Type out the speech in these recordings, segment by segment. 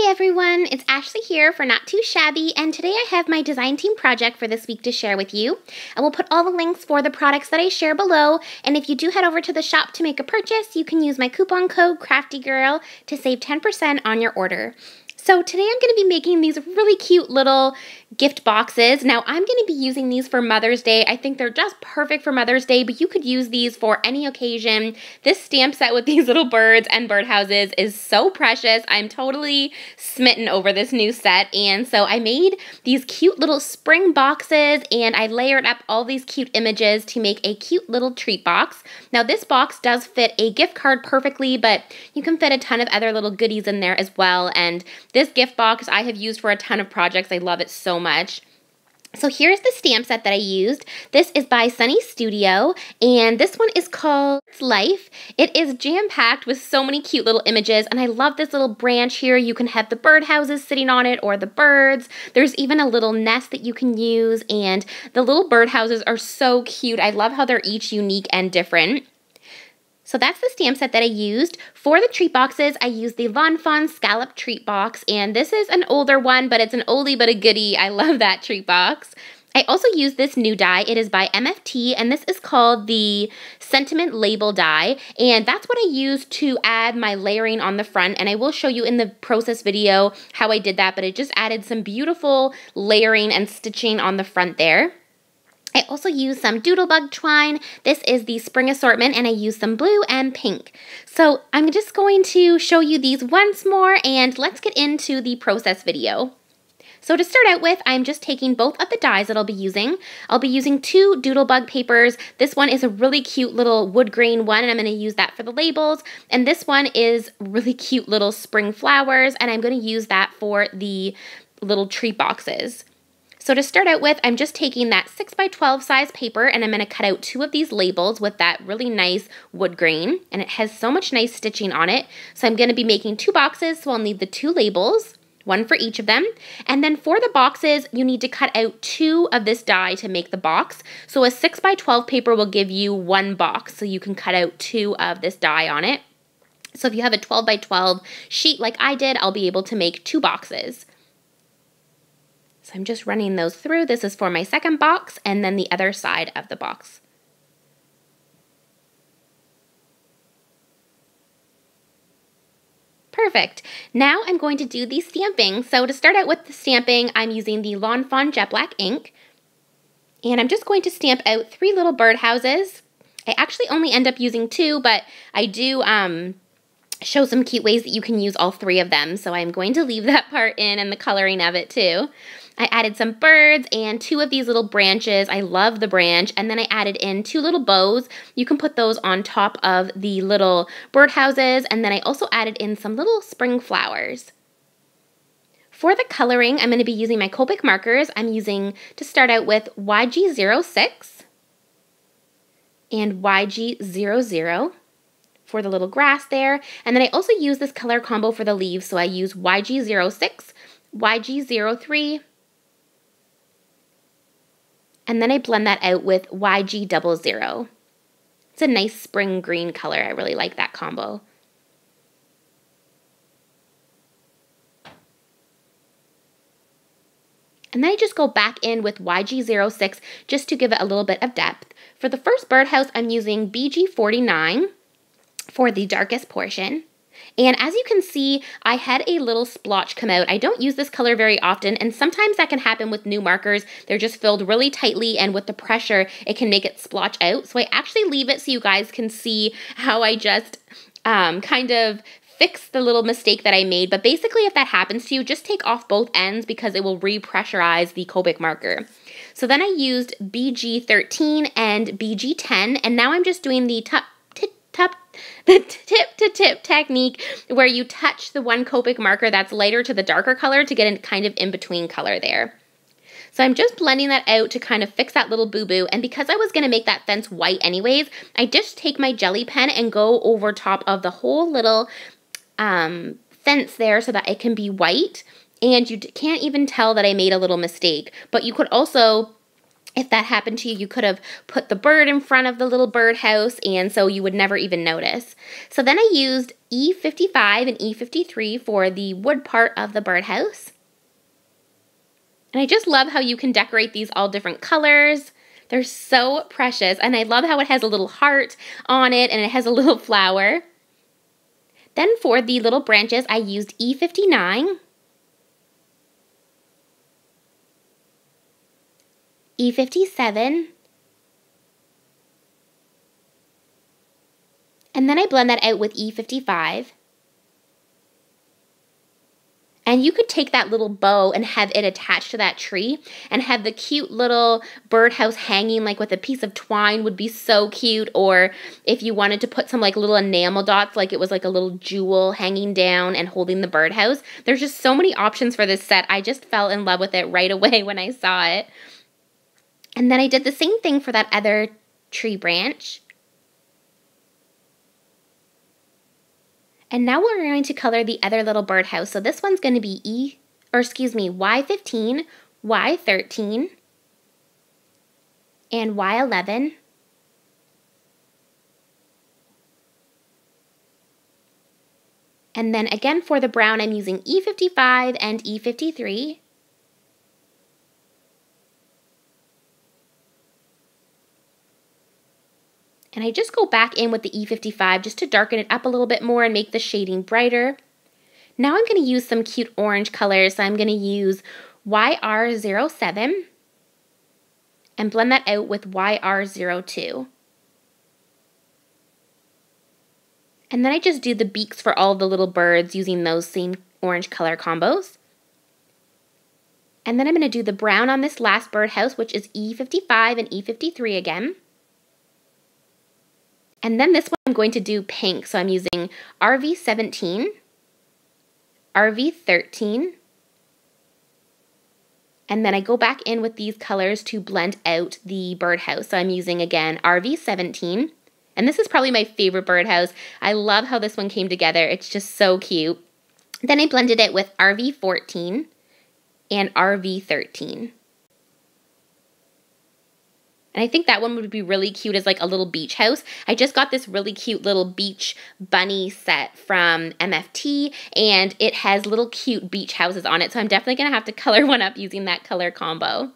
Hey everyone, it's Ashley here for Not2Shabby, and today I have my design team project for this week to share with you. I will put all the links for the products that I share below, and if you do head over to the shop to make a purchase, you can use my coupon code CraftyGirl to save 10% on your order. So today I'm going to be making these really cute little gift boxes. Now I'm going to be using these for Mother's Day. I think they're just perfect for Mother's Day, but you could use these for any occasion. This stamp set with these little birds and birdhouses is so precious. I'm totally smitten over this new set, and so I made these cute little spring boxes and I layered up all these cute images to make a cute little treat box. Now this box does fit a gift card perfectly, but you can fit a ton of other little goodies in there as well, and this gift box I have used for a ton of projects. I love it so much. So here's the stamp set that I used. This is by Sunny Studio, and this one is called Life. It is jam-packed with so many cute little images, and I love this little branch here. You can have the birdhouses sitting on it or the birds. There's even a little nest that you can use, and the little birdhouses are so cute. I love how they're each unique and different. So that's the stamp set that I used. For the treat boxes, I used the Fawn Scallop Treat Box, and this is an older one, but it's an oldie but a goodie. I love that treat box. I also used this new die. It is by MFT, and this is called the Sentiment Label die, and that's what I used to add my layering on the front, and I will show you in the process video how I did that, but it just added some beautiful layering and stitching on the front there. I also used some Doodlebug twine. This is the spring assortment, and I used some blue and pink. So I'm just going to show you these once more, and let's get into the process video. So to start out with, I'm just taking both of the dies that I'll be using. I'll be using two Doodlebug papers. This one is a really cute little wood grain one, and I'm going to use that for the labels. And this one is really cute little spring flowers, and I'm going to use that for the little treat boxes. So to start out with, I'm just taking that 6x12 size paper, and I'm going to cut out two of these labels with that really nice wood grain, and it has so much nice stitching on it. So I'm going to be making two boxes, so I'll need the two labels, one for each of them. And then for the boxes, you need to cut out two of this die to make the box. So a 6x12 paper will give you one box, so you can cut out two of this die on it. So if you have a 12x12 sheet like I did, I'll be able to make two boxes. So I'm just running those through. This is for my second box, and then the other side of the box. Perfect. Now I'm going to do the stamping. So to start out with the stamping, I'm using the Fawn Jet Black ink, and I'm just going to stamp out three little birdhouses. I actually only end up using two, but I do show some cute ways that you can use all three of them, so I'm going to leave that part in and the coloring of it too. I added some birds and two of these little branches. I love the branch. And then I added in two little bows. You can put those on top of the little birdhouses. And then I also added in some little spring flowers. For the coloring, I'm going to be using my Copic markers. I'm using, to start out with, YG06 and YG00 for the little grass there. And then I also use this color combo for the leaves. So I use YG06, YG03, and then I blend that out with YG00. It's a nice spring green color. I really like that combo. And then I just go back in with YG06 just to give it a little bit of depth. For the first birdhouse, I'm using BG49 for the darkest portion. And as you can see, I had a little splotch come out. I don't use this color very often, and sometimes that can happen with new markers. They're just filled really tightly, and with the pressure, it can make it splotch out. So I actually leave it so you guys can see how I just kind of fix the little mistake that I made. But basically, if that happens to you, just take off both ends because it will repressurize the Copic marker. So then I used BG13 and BG10, and now I'm just doing the tip-to-tip technique where you touch the one Copic marker that's lighter to the darker color to get a kind of in-between color there. So I'm just blending that out to kind of fix that little boo-boo, and because I was going to make that fence white anyways, I just take my jelly pen and go over top of the whole little fence there so that it can be white, and you can't even tell that I made a little mistake. But you could also If that happened to you, you could have put the bird in front of the little birdhouse, and so you would never even notice. So then I used E55 and E53 for the wood part of the birdhouse. And I just love how you can decorate these all different colors. They're so precious, and I love how it has a little heart on it, and it has a little flower. Then for the little branches, I used E59, E57, and then I blend that out with E55. And you could take that little bow and have it attached to that tree and have the cute little birdhouse hanging like with a piece of twine would be so cute. Or if you wanted to put some like little enamel dots, like it was like a little jewel hanging down and holding the birdhouse. There's just so many options for this set. I just fell in love with it right away when I saw it. And then I did the same thing for that other tree branch. And now we're going to color the other little birdhouse. So this one's going to be Y15, Y13, and Y11. And then again for the brown, I'm using E55 and E53. And I just go back in with the E55 just to darken it up a little bit more and make the shading brighter. Now I'm going to use some cute orange colors. So I'm going to use YR07 and blend that out with YR02. And then I just do the beaks for all the little birds using those same orange color combos. And then I'm going to do the brown on this last birdhouse, which is E55 and E53 again. And then this one I'm going to do pink, so I'm using RV17, RV13, and then I go back in with these colors to blend out the birdhouse. So I'm using, again, RV17, and this is probably my favorite birdhouse. I love how this one came together. It's just so cute. Then I blended it with RV14 and RV13. And I think that one would be really cute as like a little beach house. I just got this really cute little beach bunny set from MFT, and it has little cute beach houses on it. So I'm definitely going to have to color one up using that color combo.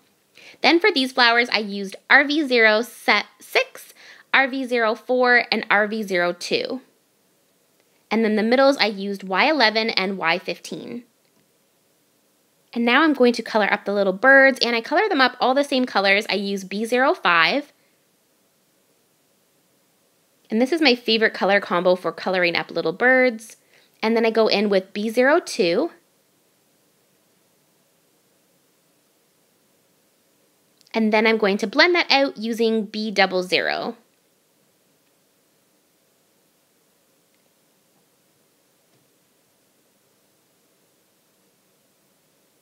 Then for these flowers, I used RV06, RV04, and RV02. And then the middles, I used Y11 and Y15. And now I'm going to color up the little birds, and I color them up all the same colors. I use B05. And this is my favorite color combo for coloring up little birds. And then I go in with B02. And then I'm going to blend that out using B00.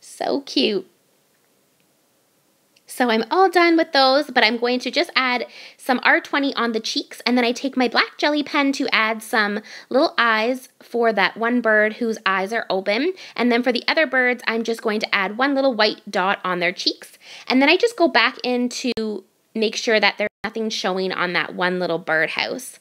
So cute. So I'm all done with those, but I'm going to just add some R20 on the cheeks, and then I take my black jelly pen to add some little eyes for that one bird whose eyes are open. And then for the other birds, I'm just going to add one little white dot on their cheeks. And then I just go back in to make sure that there's nothing showing on that one little birdhouse.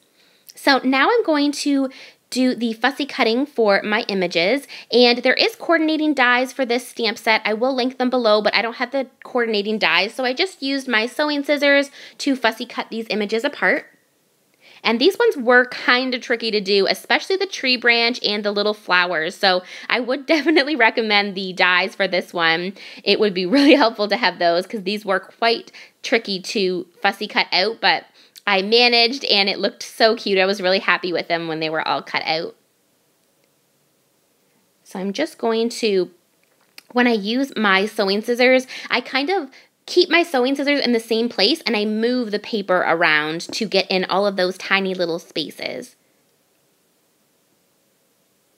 So now I'm going to do the fussy cutting for my images, and there is coordinating dies for this stamp set. I will link them below, but I don't have the coordinating dies, so I just used my sewing scissors to fussy cut these images apart. And these ones were kind of tricky to do, especially the tree branch and the little flowers, so I would definitely recommend the dies for this one. It would be really helpful to have those because these were quite tricky to fussy cut out, but I managed, and it looked so cute. I was really happy with them when they were all cut out. So I'm just going to, when I use my sewing scissors, I kind of keep my sewing scissors in the same place, and I move the paper around to get in all of those tiny little spaces.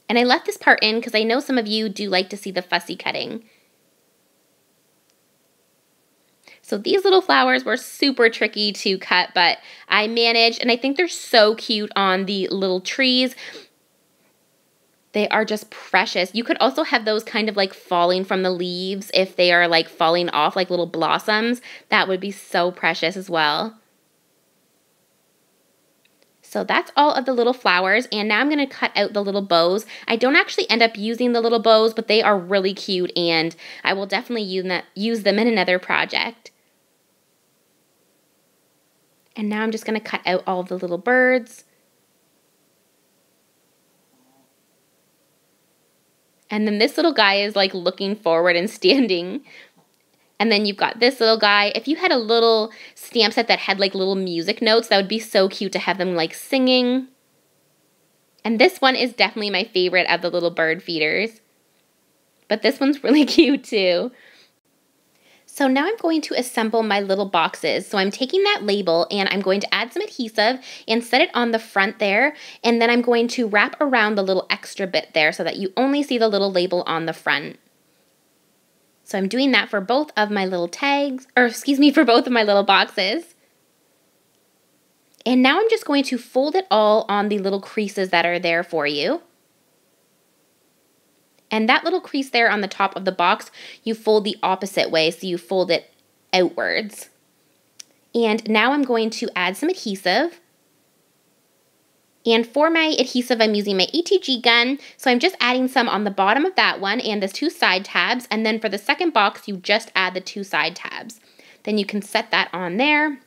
And I left this part in because I know some of you do like to see the fussy cutting. So these little flowers were super tricky to cut, but I managed, and I think they're so cute on the little trees. They are just precious. You could also have those kind of like falling from the leaves if they are like falling off like little blossoms. That would be so precious as well. So that's all of the little flowers, and now I'm going to cut out the little bows. I don't actually end up using the little bows, but they are really cute, and I will definitely use them in another project. And now I'm just going to cut out all of the little birds. And then this little guy is like looking forward and standing. And then you've got this little guy. If you had a little stamp set that had like little music notes, that would be so cute to have them like singing. And this one is definitely my favorite of the little bird feeders. But this one's really cute too. So now I'm going to assemble my little boxes. So I'm taking that label and I'm going to add some adhesive and set it on the front there. And then I'm going to wrap around the little extra bit there so that you only see the little label on the front. So I'm doing that for both of my little tags, or excuse me, for both of my little boxes. And now I'm just going to fold it all on the little creases that are there for you. And that little crease there on the top of the box, you fold the opposite way, so you fold it outwards. And now I'm going to add some adhesive. And for my adhesive, I'm using my ATG gun, so I'm just adding some on the bottom of that one and the 2 side tabs, and then for the second box, you just add the 2 side tabs. Then you can set that on there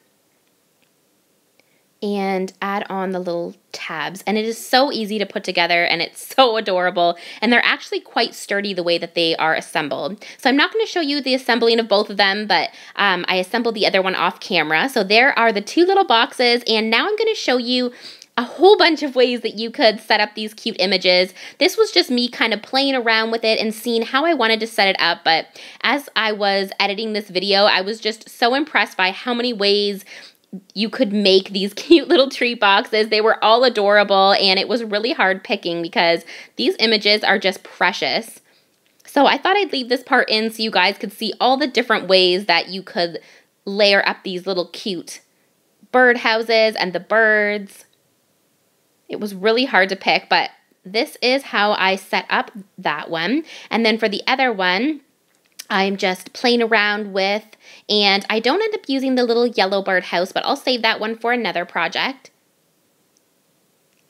and add on the little tabs. And it is so easy to put together, and it's so adorable, and they're actually quite sturdy the way that they are assembled. So I'm not going to show you the assembling of both of them, but I assembled the other one off camera. So there are the 2 little boxes, and now I'm going to show you a whole bunch of ways that you could set up these cute images. This was just me kind of playing around with it and seeing how I wanted to set it up, but as I was editing this video, I was just so impressed by how many ways you could make these cute little tree boxes. They were all adorable, and it was really hard picking because these images are just precious. So I thought I'd leave this part in so you guys could see all the different ways that you could layer up these little cute bird houses and the birds. It was really hard to pick, but this is how I set up that one. And then for the other one, I'm just playing around with, and I don't end up using the little yellow bird house, but I'll save that one for another project.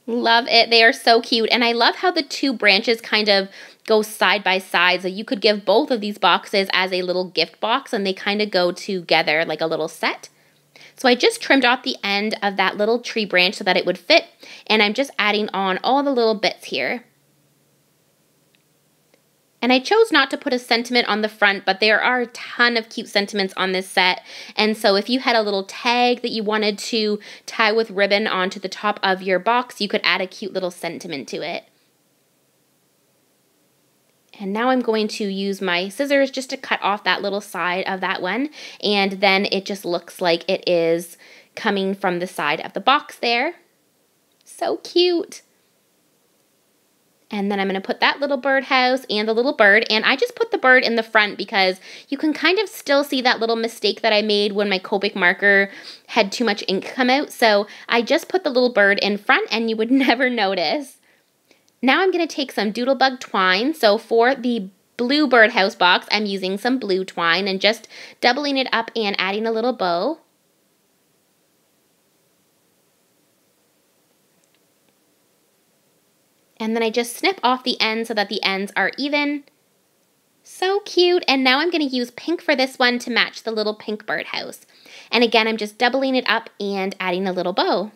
Love it. They are so cute, and I love how the 2 branches kind of go side by side, so you could give both of these boxes as a little gift box, and they kind of go together like a little set. So I just trimmed off the end of that little tree branch so that it would fit, and I'm just adding on all the little bits here. And I chose not to put a sentiment on the front, but there are a ton of cute sentiments on this set, and so if you had a little tag that you wanted to tie with ribbon onto the top of your box, you could add a cute little sentiment to it. And now I'm going to use my scissors just to cut off that little side of that one. And then it just looks like it is coming from the side of the box there. So cute. And then I'm going to put that little birdhouse and the little bird. And I just put the bird in the front because you can kind of still see that little mistake that I made when my Copic marker had too much ink come out. So I just put the little bird in front and you would never notice. Now I'm going to take some doodlebug twine. So for the blue birdhouse box, I'm using some blue twine and just doubling it up and adding a little bow. And then I just snip off the ends so that the ends are even. So cute. And now I'm going to use pink for this one to match the little pink birdhouse. And again, I'm just doubling it up and adding a little bow.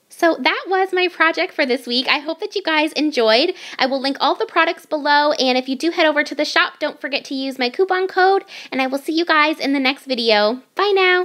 So that was my project for this week. I hope that you guys enjoyed. I will link all the products below, and if you do head over to the shop, don't forget to use my coupon code, and I will see you guys in the next video. Bye now!